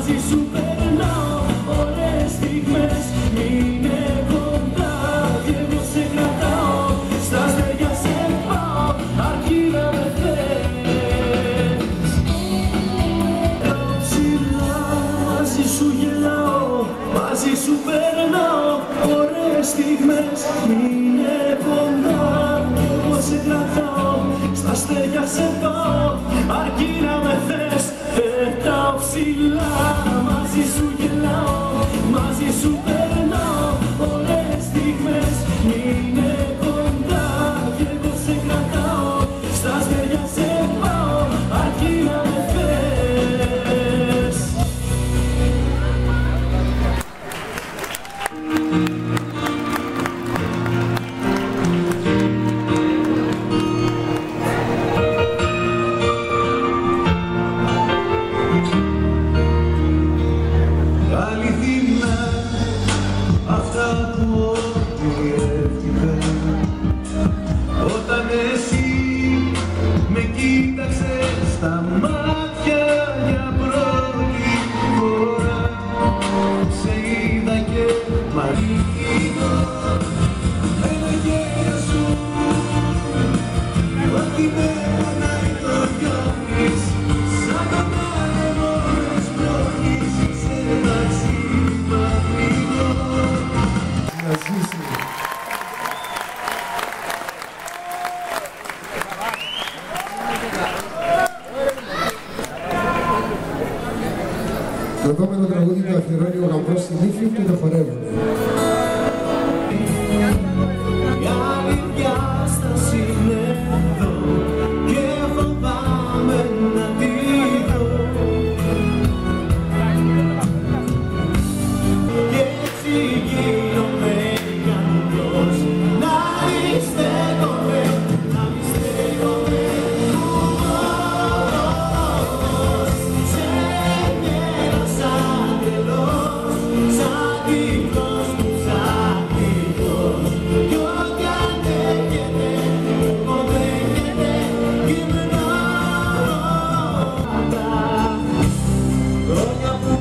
μαζί σου περνάω ωραίες στιγμές. Μείνε κοντά και εγώ σε κρατάω, στα αστέρια σε πάω, αρκεί να με θες. Πάω ψηλά, μαζί σου γελάω, μαζί σου περνάω ωραίες στιγμές. Μείνε κοντά και εγώ σε κρατάω, στα αστέρια σε πάω, αρκεί να με θες. Πετάω ψηλά, μαζί σου γελάω, μαζί σου περνάω ωραίες στιγμές. Μείνε κοντά και εγώ σε κρατάω, στα αστέρια σε πάω, αρκεί να με θες. Το επόμενο τραγούδι του αφιερώνει ο γαμπρός στη νύφη του το χορεύουν. Η άλλη διάσταση είναι εδώ και φοβάμαι να τη δω. Και έτσι γίνομαι γαμπρός, να μη στέκομαι, να μη στέκομαι. Χρόνια που